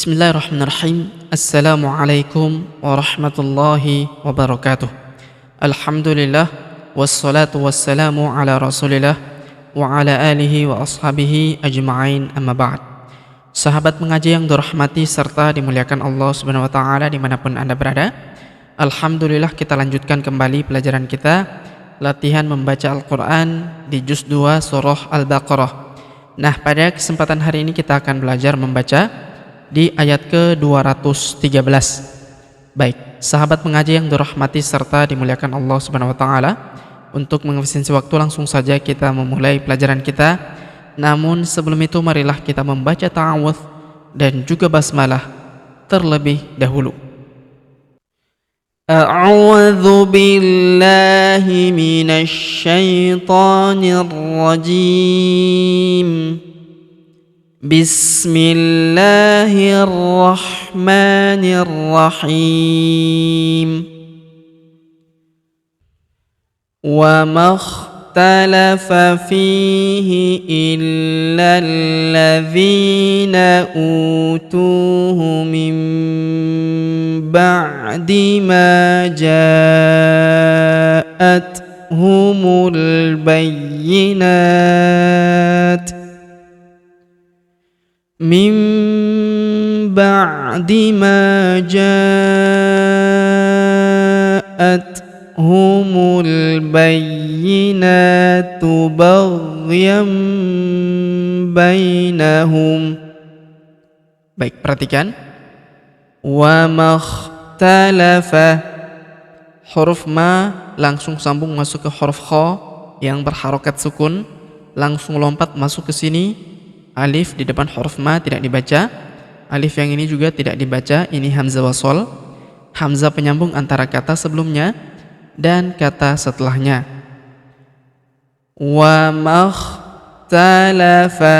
Bismillahirrahmanirrahim. Assalamualaikum warahmatullahi wabarakatuh. Alhamdulillah, wassalatu wassalamu ala rasulillah wa ala alihi wa ashabihi ajma'in, amma ba'd. Sahabat mengaji yang dirahmati serta dimuliakan Allah subhanahu wa ta'ala dimanapun Anda berada, alhamdulillah kita lanjutkan kembali pelajaran kita, latihan membaca Al-Quran di juz 2 surah Al-Baqarah. Nah, pada kesempatan hari ini kita akan belajar membaca di ayat ke-213. Baik, sahabat mengaji yang dirahmati serta dimuliakan Allah Subhanahu wa taala, untuk mengefisiensi waktu langsung saja kita memulai pelajaran kita. Namun sebelum itu marilah kita membaca ta'awudz dan juga basmalah terlebih dahulu. A'udzu billahi minasy syaithanir rajim. Bismillahirrahmanirrahim. Wa makhtalafa fihi illa alladhina utuhu min ba'di ma ja'athumul bayyinat min ba'di ma ja'athumul bayyinatu baghyan bainahum. Baik, perhatikan. Wa makhtalafa, huruf ma langsung sambung masuk ke huruf kha yang berharokat sukun, langsung lompat masuk ke sini. Alif di depan huruf ma tidak dibaca. Alif yang ini juga tidak dibaca. Ini hamzah wasol, hamzah penyambung antara kata sebelumnya dan kata setelahnya. Wa makhtalafa,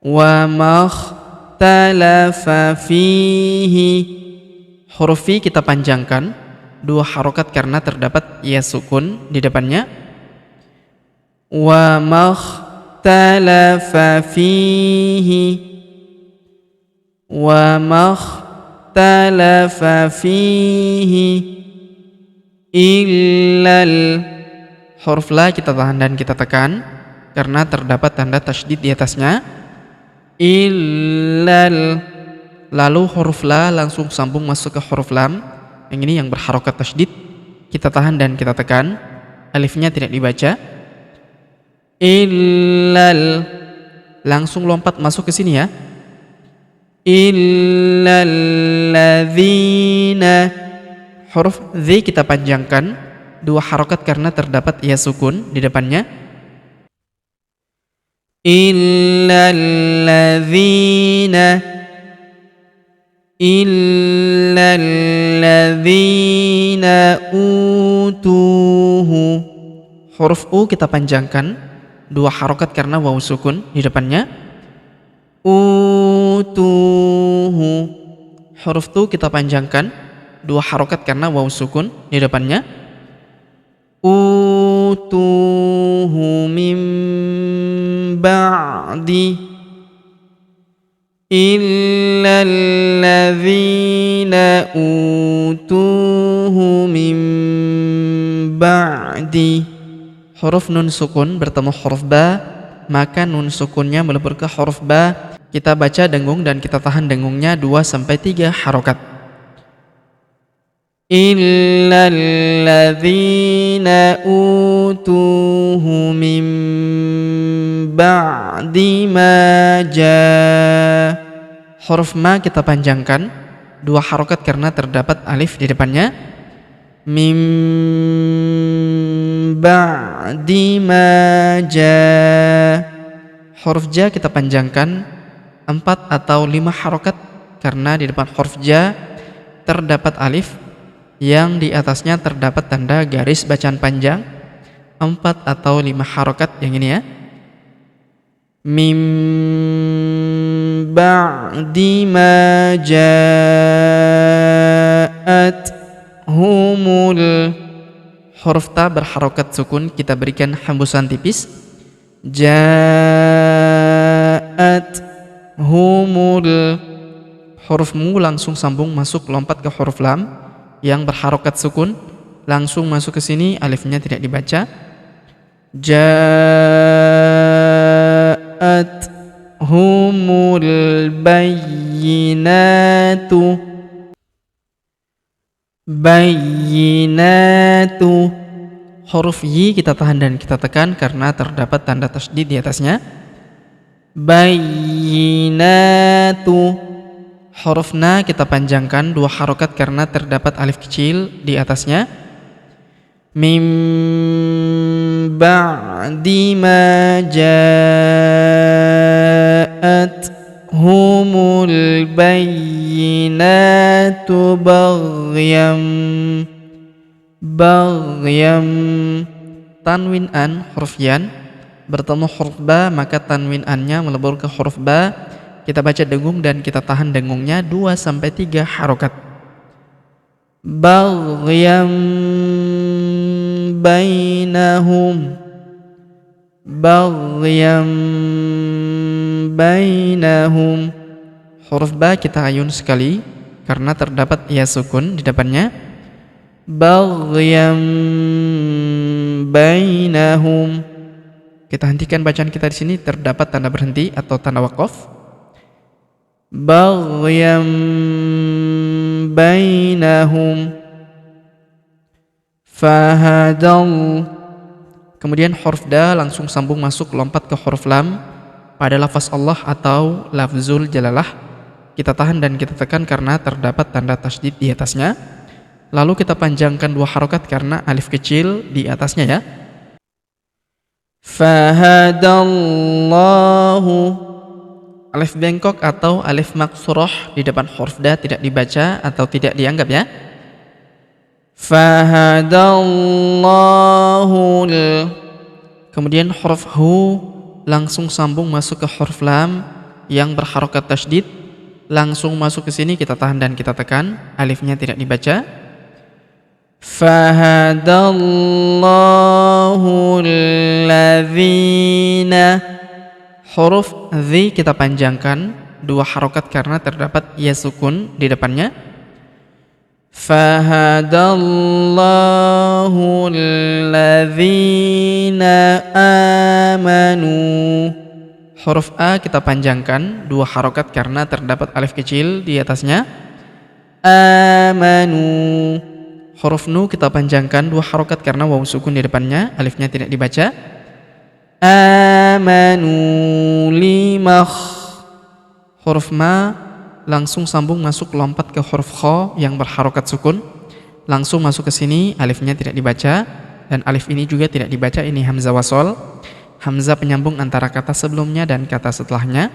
wa makhtalafa fihi. Huruf fi kita panjangkan, dua harokat karena terdapat ya sukun di depannya. Wa makhtalafa fihi, wa makhtalafa fihi illal. Huruf la kita tahan dan kita tekan karena terdapat tanda tasydid di atasnya. Illal. Lalu huruf la langsung sambung masuk ke huruf lam. Yang ini yang berharokat tasydid, kita tahan dan kita tekan. Alifnya tidak dibaca. Illal, langsung lompat masuk ke sini ya. Illalladzina, huruf dzi kita panjangkan, dua harokat karena terdapat ya sukun di depannya. Illalladzina, illalladzina utuhu, huruf u kita panjangkan, dua harokat karena waw sukun di depannya. Utuhu, huruf tu kita panjangkan, dua harokat karena waw sukun di depannya. Utuhu min ba'di illalladzina utuhu min ba'di. Huruf nun sukun bertemu huruf ba, maka nun sukunnya melebur ke huruf ba. Kita baca dengung dan kita tahan dengungnya 2-3 harokat. Illalladzina utuhu min ba'di ma ja. Huruf ma kita panjangkan, dua harokat karena terdapat alif di depannya. Min ba'di ma ja. Huruf ja kita panjangkan 4 atau 5 harokat karena di depan huruf ja terdapat alif yang di atasnya terdapat tanda garis bacaan panjang. 4 atau 5 harokat yang ini ya. Min ba'di ma ja'at humul. Huruf ta berharokat sukun kita berikan hembusan tipis. Ja'at humul huruf mu langsung sambung masuk lompat ke huruf lam yang berharokat sukun, langsung masuk ke sini, alifnya tidak dibaca. Ja'at humul bayyinatu. Bayyinatu. Huruf yi kita tahan dan kita tekan karena terdapat tanda tasydid di atasnya. Bayyinatu. Huruf na kita panjangkan 2 harokat karena terdapat alif kecil di atasnya. Mim ba'di ma ja'at humul bayyinatu baghyam. Tanwin an huruf yan bertemu huruf ba, maka tanwin annya melebur ke huruf ba. Kita baca dengung dan kita tahan dengungnya 2-3 harokat. Baghyam bainahum. Baghyam bainahum. Huruf ba kita ayun sekali karena terdapat ya sukun di depannya. Baghyam bainahum. Kita hentikan bacaan kita di sini, terdapat tanda berhenti atau tanda waqaf. Baghyam bainahum. Fahadal. Kemudian huruf da langsung sambung masuk lompat ke huruf lam pada lafaz Allah atau lafzul jalalah. Kita tahan dan kita tekan karena terdapat tanda tasydid di atasnya. Lalu kita panjangkan 2 harokat karena alif kecil di atasnya ya. Fahadallahu. Alif bengkok atau alif maksurah di depan huruf da tidak dibaca atau tidak dianggap ya. Fahadallahu. Kemudian huruf hu langsung sambung masuk ke huruf lam yang berharokat tasydid, langsung masuk ke sini, kita tahan dan kita tekan, alifnya tidak dibaca. Fahadallahu alladzina. Huruf dzi kita panjangkan 2 harokat karena terdapat ya sukun di depannya. Fahadallahu alladzina amanu. Huruf a kita panjangkan 2 harokat karena terdapat alif kecil di atasnya. Amanu. Huruf nu kita panjangkan 2 harokat karena waw sukun di depannya, alifnya tidak dibaca. Amanu limakh. Huruf ma langsung sambung masuk lompat ke huruf kha yang berharokat sukun, langsung masuk ke sini, alifnya tidak dibaca, dan alif ini juga tidak dibaca, ini hamzah wasol, hamzah penyambung antara kata sebelumnya dan kata setelahnya.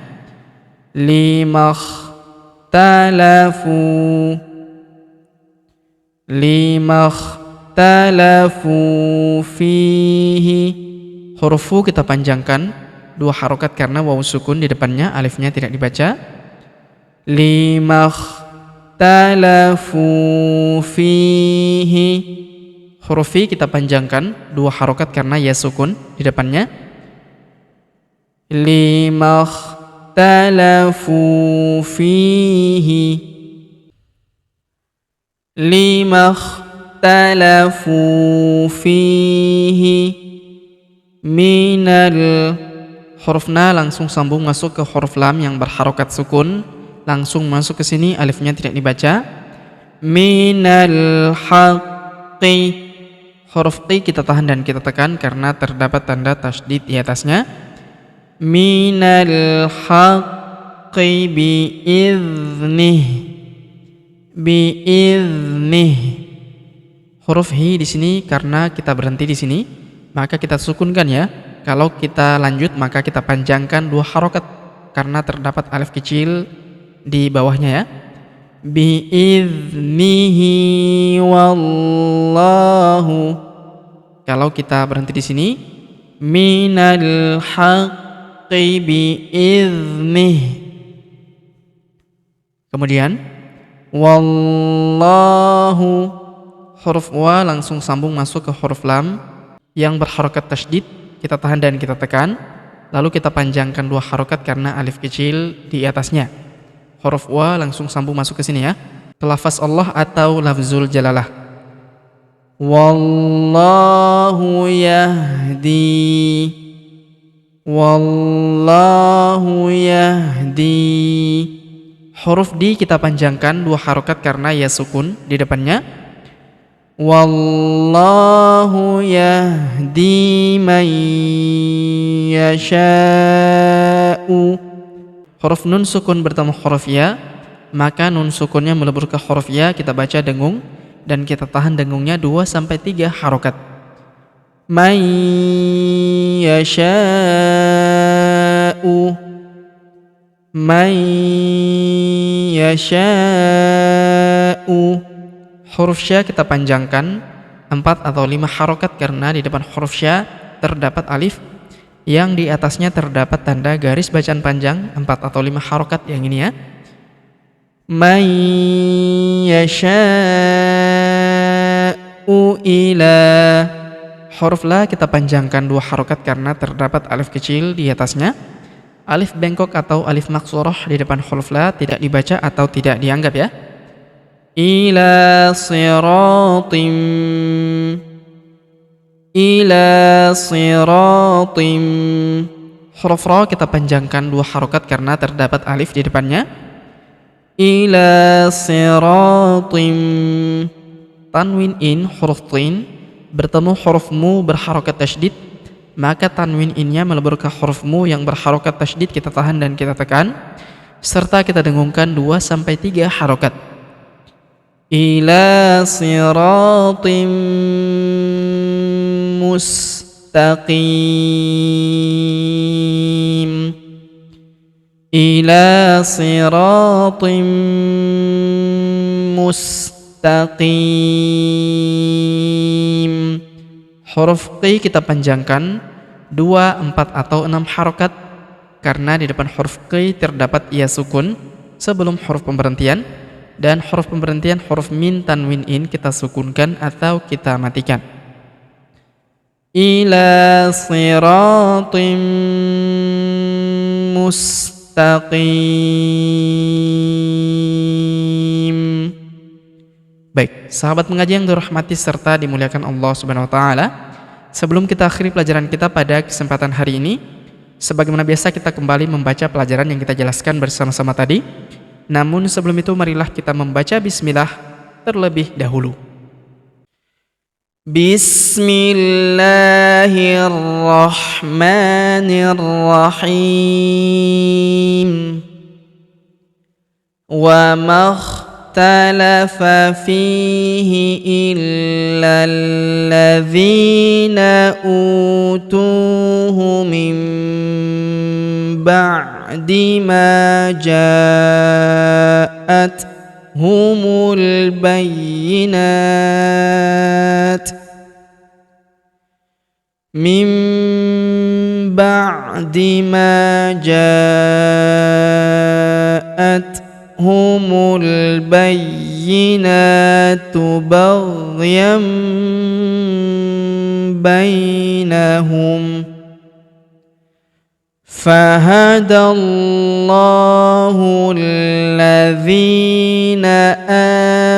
Limakh talafu. Limakh talafu fihi. Huruf fu kita panjangkan 2 harokat karena waw sukun di depannya, alifnya tidak dibaca. Limakh talafu fihi. Huruf fi kita panjangkan 2 harokat karena ya sukun di depannya. Limakh talafu fihi. Limakh talafu fihi minal. Huruf na langsung sambung masuk ke huruf lam yang berharokat sukun, langsung masuk ke sini, alifnya tidak dibaca. Minal haqqi. Huruf ti kita tahan dan kita tekan karena terdapat tanda tasydid di atasnya. Minal haqqi biiznih. Biiznih. Huruf hi di sini karena kita berhenti di sini, maka kita sukunkan ya. Kalau kita lanjut maka kita panjangkan 2 harokat karena terdapat alif kecil di bawahnya ya. Biiznihi wallahu. Kalau kita berhenti di sini, minal haqqi biiznih. Kemudian wallahu. Huruf wa langsung sambung masuk ke huruf lam yang berharokat tasydid, kita tahan dan kita tekan, lalu kita panjangkan 2 harokat karena alif kecil di atasnya. huruf wa langsung sambung masuk ke sini ya. Ke lafaz Allah atau lafzul jalalah. Wallahu yahdi. Wallahu yahdi. Huruf di kita panjangkan 2 harokat karena ya sukun di depannya. Wallahu yahdi man yasha'u. Huruf nun sukun bertemu huruf ya, maka nun sukunnya melebur ke huruf ya, kita baca dengung dan kita tahan dengungnya 2-3 harokat. Man yasha'u. Man yasha'u. Huruf sya kita panjangkan 4 atau 5 harokat karena di depan huruf sya terdapat alif yang di atasnya terdapat tanda garis bacaan panjang 4 atau 5 harokat yang ini ya. Man yasha'u ila. Huruf la kita panjangkan 2 harokat karena terdapat alif kecil di atasnya. Alif bengkok atau alif maksurah di depan huruf la tidak dibaca atau tidak dianggap ya. Ila siratim. Ila siratim. Huruf ra kita panjangkan 2 harokat karena terdapat alif di depannya. Ila siratim. Tanwin in huruf tin bertemu huruf mu berharokat tasydid, maka tanwin innya melebur ke huruf mu yang berharokat tasydid, kita tahan dan kita tekan serta kita dengungkan 2-3 harokat. Ila siratim mustaqim. Ila siratim mustaqim. Huruf qi kita panjangkan 2, 4 atau 6 harokat karena di depan huruf qi terdapat ya sukun sebelum huruf pemberhentian, dan huruf pemberhentian huruf min tanwin in kita sukunkan atau kita matikan. Ila siratim mustaqim. Baik, sahabat mengaji yang dirahmati serta dimuliakan Allah Subhanahu wa taala. Sebelum kita akhiri pelajaran kita pada kesempatan hari ini, sebagaimana biasa kita kembali membaca pelajaran yang kita jelaskan bersama-sama tadi. Namun sebelum itu marilah kita membaca bismillah terlebih dahulu. Bismillahirrahmanirrahim. Wa makhtalafa fihi illa alladhina utuhu min ba'di ma ja'athumul bayyinat. Min ba'di ma ja'athumul bayyinatu baghyan bainahum. فهدى الله الذين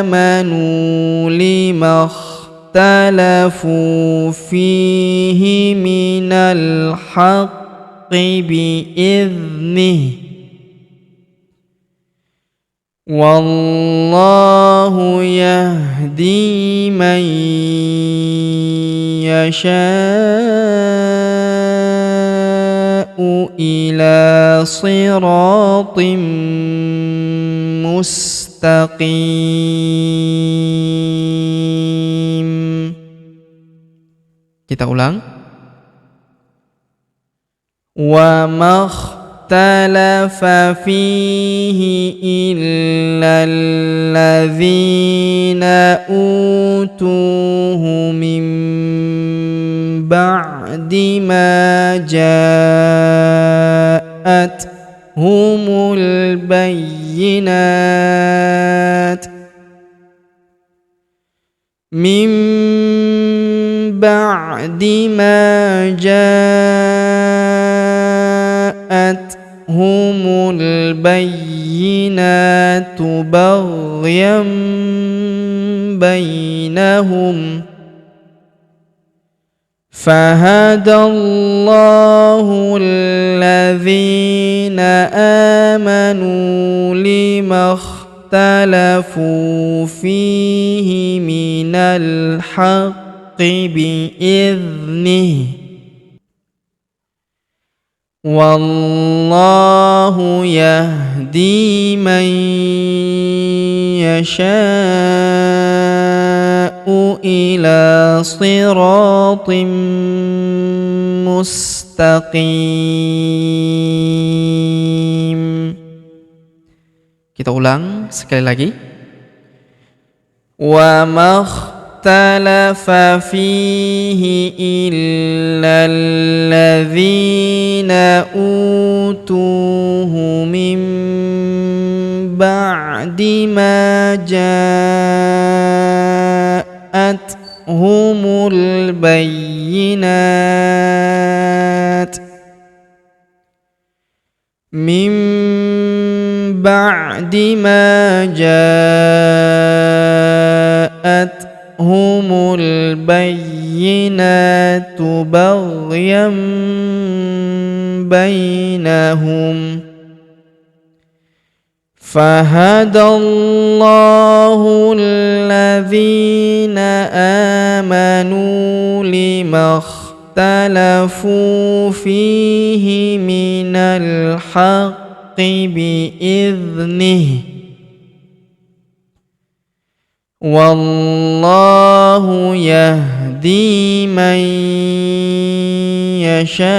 آمنوا لما اختلفوا فيه من الحق بإذنه والله يهدي من يشاء إلى صراط مستقيم. Kita ulang. Wa makhtalafa fihi illa alladhina utuhu min ba'di ma ja'athumul bayyinat. Min ba'di ma ja'athumul البينات بغيا بينهم فهدى الله الذين آمنوا لما اختلفوا فيه من الحق بإذنه والله يهدي من يشاء إلى صراط مستقيم. Kita ulang sekali lagi. Wa makhtalafa fihi illa alladhina utuhu min ba'di ma ja'athumul bayyinat min ba'di ma ja'athumul bayyinatu baghyan bainahum فهدى الله الذين آمنوا لما اختلفوا فيه من الحق بإذنه والله يهدي من يشاء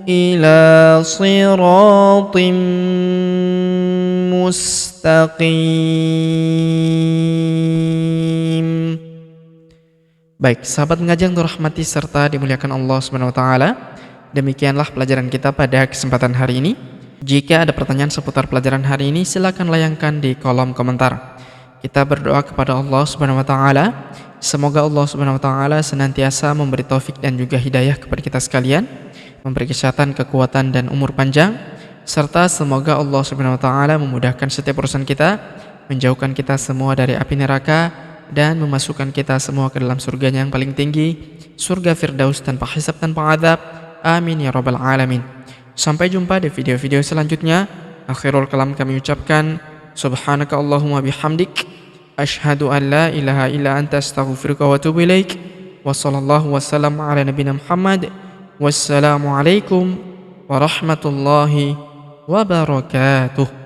إلى صراط مستقيم. Baik, sahabat mengaji yang dirahmati serta dimuliakan Allah Subhanahu wa taala. Demikianlah pelajaran kita pada kesempatan hari ini. Jika ada pertanyaan seputar pelajaran hari ini, silakan layangkan di kolom komentar. Kita berdoa kepada Allah Subhanahu wa taala, semoga Allah Subhanahu wa taala senantiasa memberi taufik dan juga hidayah kepada kita sekalian, memberi kesehatan, kekuatan dan umur panjang, serta semoga Allah Subhanahu wa taala memudahkan setiap urusan kita, menjauhkan kita semua dari api neraka dan memasukkan kita semua ke dalam surganya yang paling tinggi, surga Firdaus tanpa hisab tanpa azab. Amin ya rabbal alamin. Sampai jumpa di video-video selanjutnya. Akhirul kalam kami ucapkan subhanaka Allahumma bihamdik asyhadu an la ilaha illa anta astaghfiruka wa atubu ilaik. Wa sallallahu wasallam ala nabiyina Muhammad. Wassalamualaikum warahmatullahi wabarakatuh.